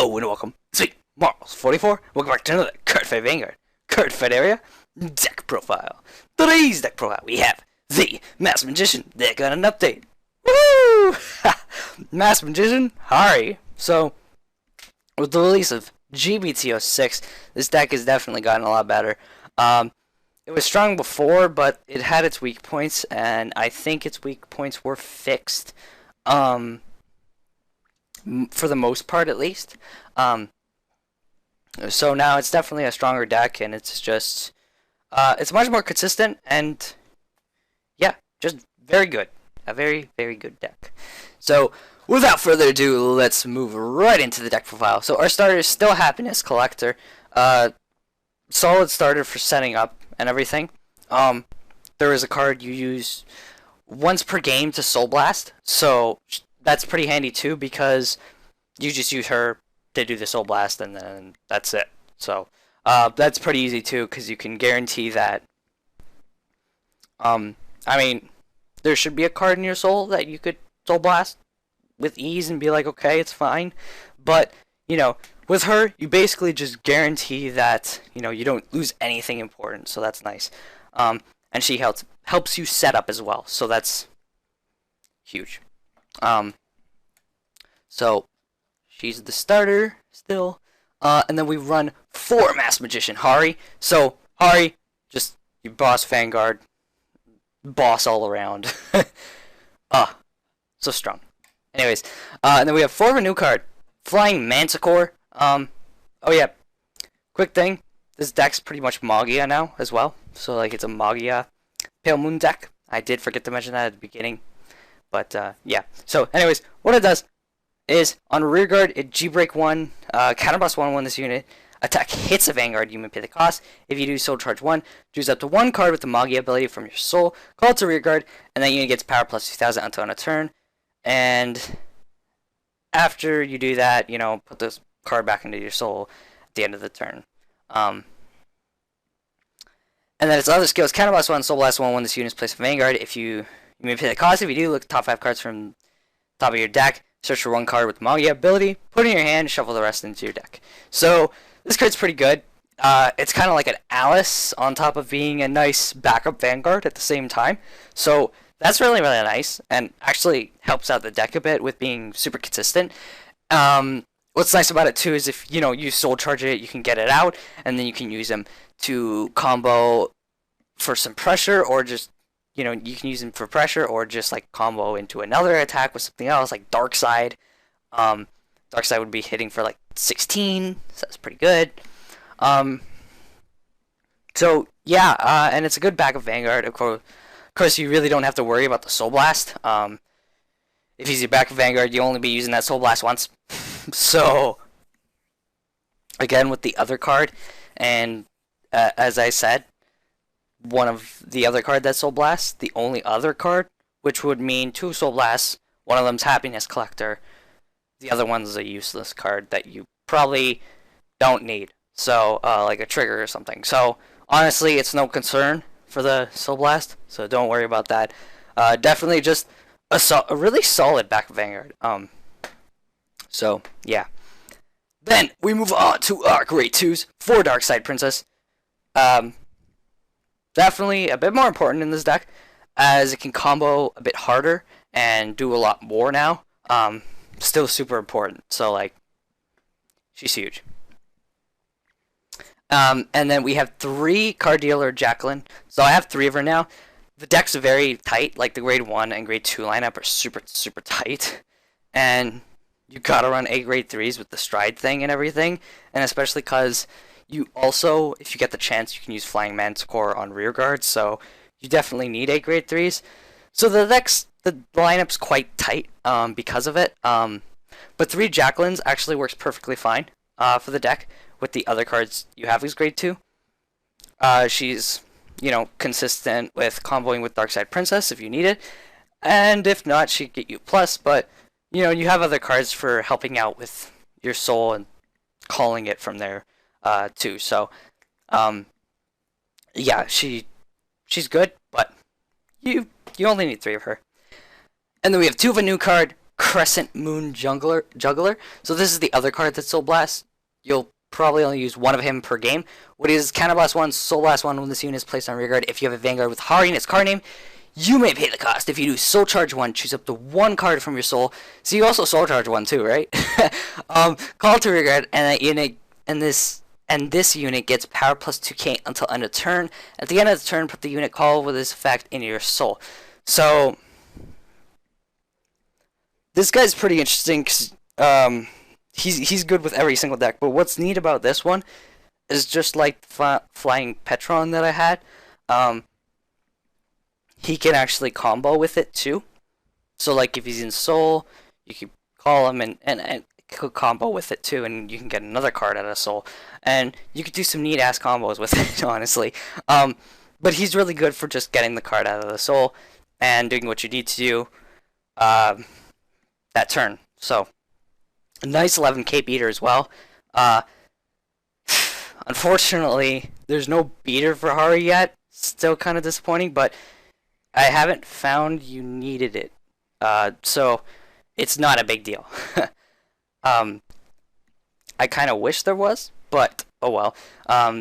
Hello and welcome to Mars44. Welcome back to another Cardfight Vanguard Cardfight area deck profile. Today's deck profile we have the Masked Magician. They got an update. Woo! Masked Magician Harri. So with the release of GBT06, this deck has definitely gotten a lot better. It was strong before, but it had its weak points, and I think its weak points were fixed. For the most part, at least. So now it's definitely a stronger deck, and it's just, it's much more consistent, and yeah, just very good. A very, very good deck. So, without further ado, let's move right into the deck profile. So our starter is still Happiness Collector. Solid starter for setting up and everything. There is a card you use once per game to Soul Blast, so that's pretty handy too, because you just use her to do the Soul Blast and then that's it. So that's pretty easy too, because you can guarantee that I mean, there should be a card in your soul that you could Soul Blast with ease and be like, okay, it's fine. But, you know, with her, you basically just guarantee that, you know, you don't lose anything important, so that's nice. And she helps you set up as well, so that's huge. So she's the starter still, and then we run 4 Masked Magician Harri. So Harri, just your boss Vanguard, boss all around. So strong. Anyways, and then we have 4 of a new card, Flying Manticore. Oh yeah, quick thing, this deck's pretty much Magia now as well. So like it's a Magia Pale Moon deck. I did forget to mention that at the beginning. But, yeah. So, anyways, what it does is, on rear guard, it G-Break 1, counterblast 1 when this unit attack hits a Vanguard, you may pay the cost. If you do Soul Charge 1, choose up to 1 card with the Magia ability from your soul, call it to rear guard, and that unit gets power plus 2000 until on a turn. And after you do that, you know, put this card back into your soul at the end of the turn. And then its other skills, counterblast 1, Soul Blast 1 when this unit is placed in Vanguard. If you may pay the cost. If you do, look at the top 5 cards from the top of your deck, search for 1 card with the Magia ability, put it in your hand, shuffle the rest into your deck. So this card's pretty good. It's kind of like an Alice on top of being a nice backup Vanguard at the same time. So that's really, really nice, and actually helps out the deck a bit with being super consistent. What's nice about it too is if, you know, you soul charge it, you can get it out, and then you can use them to combo for some pressure, or just, you know, you can use them for pressure, or just like combo into another attack with something else, like Darkside. Darkside would be hitting for like 16, so that's pretty good. So yeah, and it's a good backup Vanguard. Of course, you really don't have to worry about the Soul Blast. If he's your backup Vanguard, you'll only be using that Soul Blast once. So again, with the other card, and as I said, one of the other card that's Soul Blast, the only other card, which would mean 2 Soul Blasts, one of them's Happiness Collector, the other one's a useless card that you probably don't need, so like a trigger or something. So honestly, it's no concern for the Soul Blast, so don't worry about that. Definitely just a really solid back Vanguard. So yeah. Then we move on to our Grade 2s for Darkside Princess. Definitely a bit more important in this deck, as it can combo a bit harder and do a lot more now. Still super important, so like, she's huge. And then we have 3 card dealer Jacqueline, so I have 3 of her now. The deck's very tight, like the Grade 1 and Grade 2 lineup are super, super tight, and you gotta run A Grade 3s with the stride thing and everything, and especially because you also, if you get the chance, you can use Flying Manticore on rear guard, so you definitely need 8 Grade 3s. So the lineup's quite tight because of it. But 3 Jacquelines actually works perfectly fine for the deck with the other cards you have as Grade 2. She's, you know, consistent with comboing with Darkside Princess if you need it, and if not, she'd get you plus, but, you know, you have other cards for helping out with your soul and calling it from there. Too. So, yeah, she's good, but you only need 3 of her. And then we have 2 of a new card, Crescent Moon Juggler. So this is the other card that Soul Blast. You'll probably only use one of him per game. What is Counterblast 1, Soul Blast 1 when this unit is placed on rearguard. If you have a Vanguard with Harri in its card name, you may pay the cost. If you do Soul Charge 1, choose up to one card from your soul. So you also Soul Charge 1 too, right? Call to rearguard, and that unit and this unit gets power plus 2k until end of turn. At the end of the turn, put the unit call with this effect into your soul. So this guy's pretty interesting because he's good with every single deck. But what's neat about this one is just like Flying Peryton that I had. He can actually combo with it too. So like if he's in soul, you can call him and could combo with it too, and you can get another card out of soul, and you could do some neat ass combos with it, honestly. But he's really good for just getting the card out of the soul and doing what you need to do that turn. So a nice 11k beater as well. Unfortunately, there's no beater for Harri yet. Still kind of disappointing, but I haven't found you needed it. So it's not a big deal. I kind of wish there was, but oh well.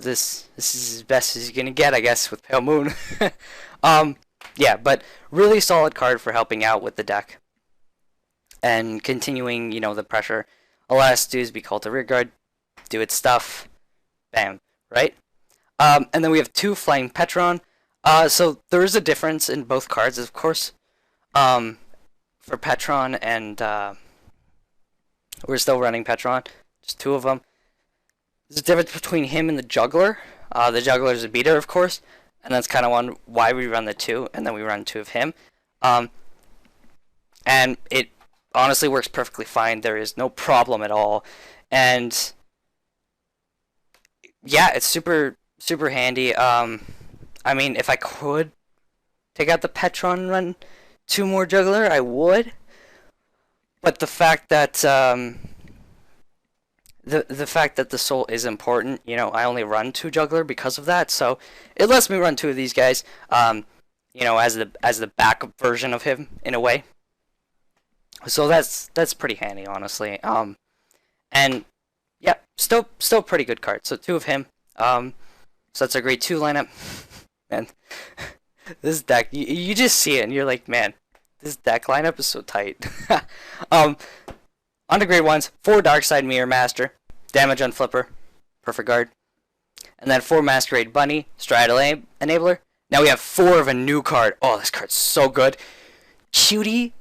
This is as best as you're gonna get, I guess, with Pale Moon. Yeah, but really solid card for helping out with the deck and continuing, the pressure. All it has to do is be called to rearguard, do its stuff, bam, right? And then we have 2 Flying Peryton. So there is a difference in both cards, of course. For Peryton and we're still running Peryton, just 2 of them. There's a difference between him and the Juggler. The Juggler is a beater, of course, and that's kind of why we run the 2, and then we run 2 of him. And it honestly works perfectly fine. There is no problem at all, and yeah, it's super handy. I mean, if I could take out the Peryton and run 2 more Juggler, I would. But the fact that the fact that the soul is important, I only run 2 Juggler because of that. So it lets me run 2 of these guys, as the backup version of him in a way. So that's pretty handy, honestly. And yeah, still pretty good card. So 2 of him. So that's a great 2 lineup. And this deck, you just see it and you're like, man, this deck lineup is so tight. On to grade 1s, 4 Darkside Mirror Master, damage on Flipper, perfect guard. And then 4 Masquerade Bunny, Stride Enabler. Now we have 4 of a new card. Oh, this card's so good. Cutie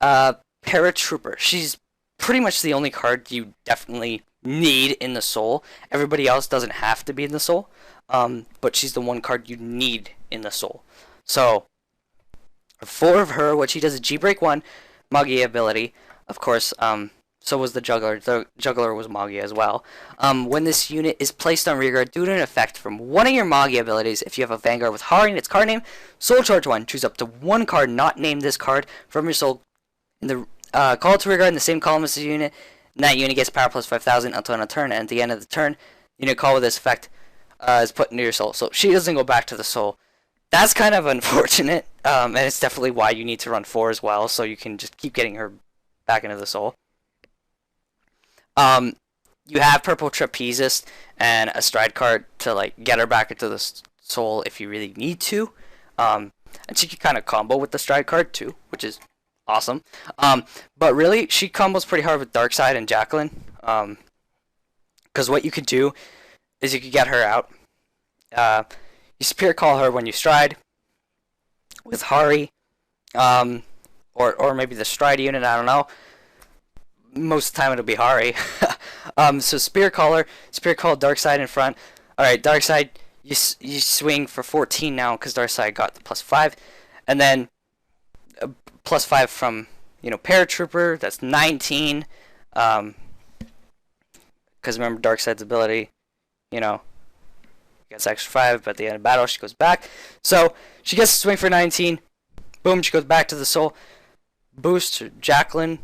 Paratrooper. She's pretty much the only card you definitely need in the soul. Everybody else doesn't have to be in the soul. But she's the one card you need in the soul. So 4 of her. What she does is G-Break 1, Magia ability. Of course, so was the Juggler. The Juggler was Magia as well. When this unit is placed on rearguard due to an effect from one of your Magia abilities, if you have a Vanguard with Harri in its card name, Soul Charge 1. Choose up to 1 card not named this card from your soul in the call to rearguard in the same column as the unit. And that unit gets power plus 5,000 until end of turn. And at the end of the turn, unit call with this effect is put into your soul. So she doesn't go back to the soul. That's kind of unfortunate, and it's definitely why you need to run 4 as well, so you can just keep getting her back into the soul. You have Purple Trapezist and a Stride card to get her back into the soul if you really need to. And she can kind of combo with the Stride card too, which is awesome. But really, she combos pretty hard with Darkside and Jacqueline. Because what you could do is you could get her out. You Spirit Call her when you Stride with Harri, or maybe the Stride unit, I don't know. Most of the time it'll be Harri. So Spirit Call her, Spirit Call Darkside in front. Alright, Darkside, you swing for 14 now because Darkside got the +5. And then +5 from, Paratrooper, that's 19. Because remember Darkside's ability, gets extra 5, but at the end of battle she goes back. So she gets to swing for 19. Boom, she goes back to the soul. Boost Jacqueline.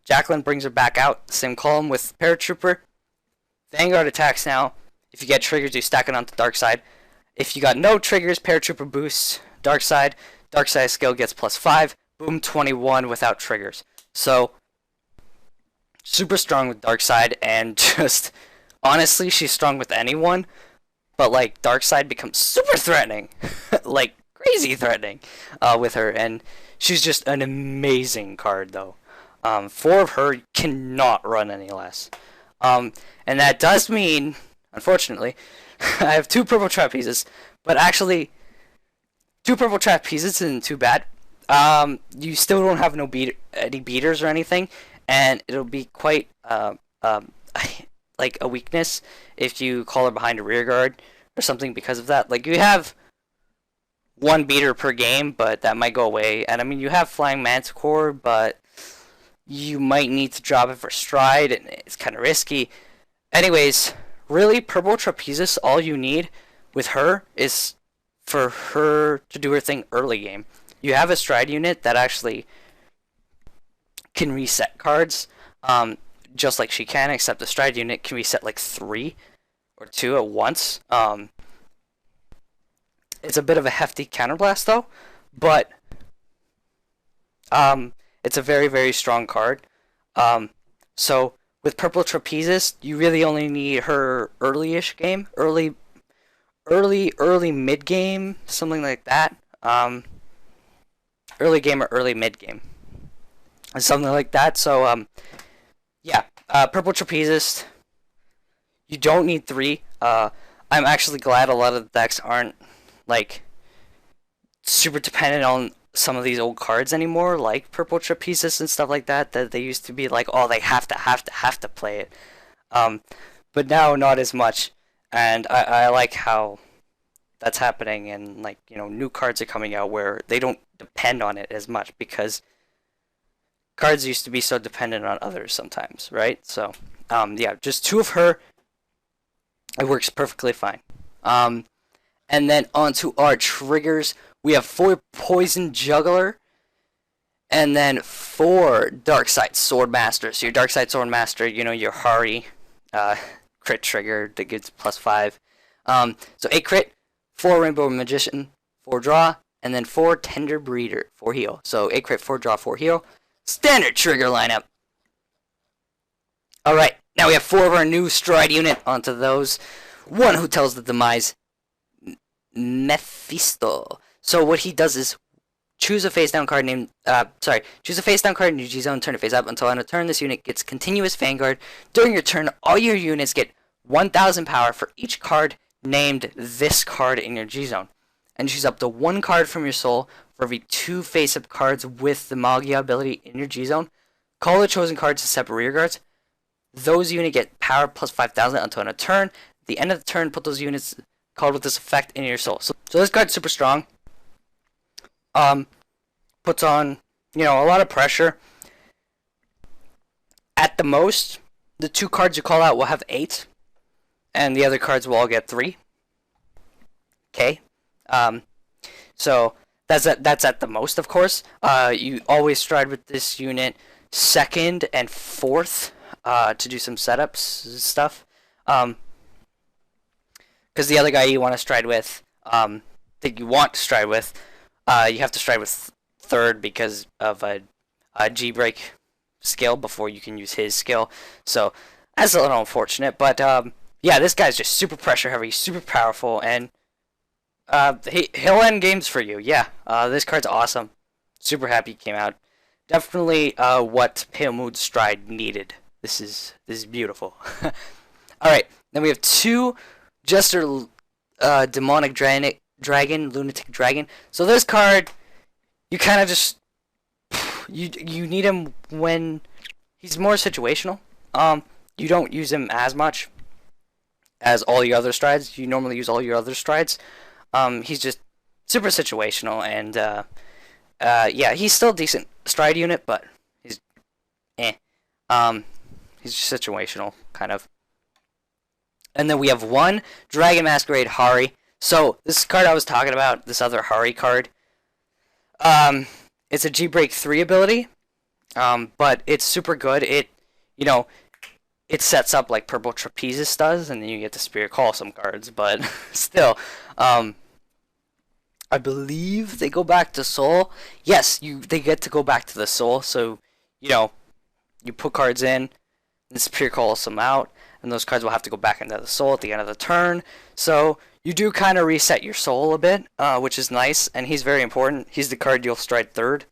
Jacqueline brings her back out. Same column with Paratrooper. Vanguard attacks now. If you get triggers, you stack it onto Darkside. If you got no triggers, Paratrooper boosts Darkside. Darkside skill gets +5. Boom, 21 without triggers. So super strong with Darkside, and just honestly, she's strong with anyone. But like Darkside becomes super threatening, like crazy threatening, with her, and she's just an amazing card though. Four of her cannot run any less, and that does mean, unfortunately, I have two Purple Trapezes, but actually, two Purple Trapezes isn't too bad. You still don't have any beaters or anything, and it'll be quite like a weakness if you call her behind a rear guard or something because of that. Like you have one beater per game, but that might go away. And I mean, you have Flying Manticore, but you might need to drop it for stride, and it's kind of risky. Anyways, really, Purple Trapezist, all you need with her is for her to do her thing early game. You have a stride unit that actually can reset cards, just like she can, except the stride unit can reset like 3 or 2 at once. It's a bit of a hefty counterblast though, but it's a very, very strong card. So with Purple Trapezist, you really only need her early-ish game, early mid game, something like that. Early game or early mid game, something like that. So yeah, Purple Trapezist. You don't need 3. I'm actually glad a lot of the decks aren't like super dependent on some of these old cards anymore, like Purple Trapezist and stuff like that. That they used to be like, oh, they have to play it. But now not as much, and I like how that's happening, and like, you know, new cards are coming out where they don't depend on it as much, because cards used to be so dependent on others sometimes, right? So yeah, just 2 of her, it works perfectly fine. And then onto our triggers, we have 4 Poison Juggler, and then 4 Darkside Swordmaster. So your Darkside Swordmaster, you know, your Harri crit trigger that gives +5. So 8 crit, 4 Rainbow Magician, 4 draw, and then 4 Tender Breeder, 4 heal. So 8 crit, 4 draw, 4 heal. Standard trigger lineup. Alright, now we have 4 of our new stride unit onto those. 1 who tells the demise, Mephisto. So what he does is choose a face down card named choose a face down card in your G zone, turn it face up until on a turn this unit gets continuous Vanguard. During your turn, all your units get 1000 power for each card named this card in your G zone. And choose up to 1 card from your soul for every 2 face up cards with the Magia ability in your G zone. Call the chosen cards to separate rear guards. Those units get power plus 5000 until on a turn. At the end of the turn, put those units called with this effect in your soul. So this card's super strong. Puts on, you know, a lot of pressure. At the most, the 2 cards you call out will have 8, and the other cards will all get 3. Okay. So that's at the most, of course. You always stride with this unit 2nd and 4th to do some setups stuff. Because the other guy you want to stride with, you have to stride with 3rd because of a G-break skill before you can use his skill. So that's a little unfortunate, but yeah, this guy's just super pressure heavy, super powerful, and he'll end games for you. Yeah, this card's awesome. Super happy it came out. Definitely what Pale Mood Stride needed. This is beautiful. All right, then we have 2 Jester Demonic Dragon, Lunatec Dragon. So this card, you kind of just you need him when he's more situational. You don't use him as much as all your other strides. You normally use all your other strides. He's just super situational, and yeah, he's still a decent stride unit, but he's he's just situational, kind of. And then we have 1 Dragon Masquerade Harri. So this card I was talking about, this other Harri card, it's a G-Break 3 ability, but it's super good. It, you know, it sets up like Purple Trapezist does, and then you get to Spirit Call some cards, but still, I believe they go back to Soul. Yes, they get to go back to the Soul, so you know, you put cards in, and Superior calls them out, and those cards will have to go back into the soul at the end of the turn. So you do kind of reset your soul a bit, which is nice, and he's very important. He's the card you'll stride third.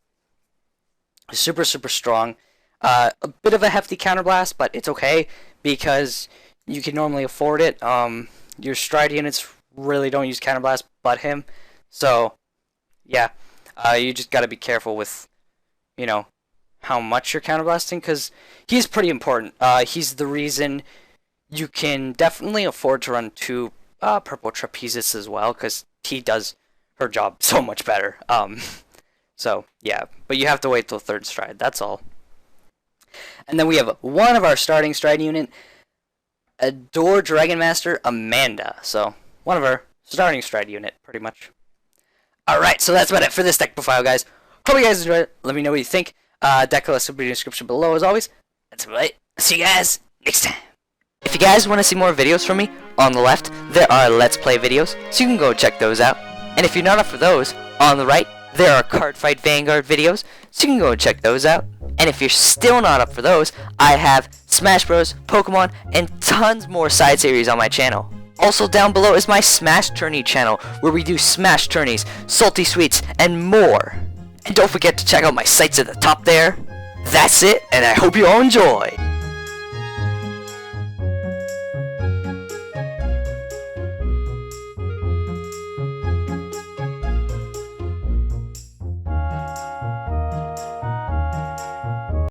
Super, super strong. A bit of a hefty counterblast, but it's okay because you can normally afford it. Your stride units really don't use counterblast but him. So, yeah, you just got to be careful with, you know, how much you're counterblasting, because he's pretty important. He's the reason you can definitely afford to run 2 Purple Trapezist as well, because he does her job so much better. So, yeah, but you have to wait till 3rd stride, that's all. And then we have one of our starting stride unit, Ardor Dragon Master Amanda. So, one of our starting stride unit, pretty much. Alright, so that's about it for this deck profile, guys. Hope you guys enjoyed it. Let me know what you think. Deck list will be in the description below, as always. That's about it. See you guys next time. If you guys want to see more videos from me, on the left, there are Let's Play videos, so you can go check those out. And if you're not up for those, on the right, there are Cardfight Vanguard videos, so you can go check those out. And if you're still not up for those, I have Smash Bros, Pokemon, and tons more side series on my channel. Also down below is my Smash Tourney channel, where we do Smash Tourneys, Salty Sweets, and more. And don't forget to check out my sites at the top there. That's it, and I hope you all enjoy.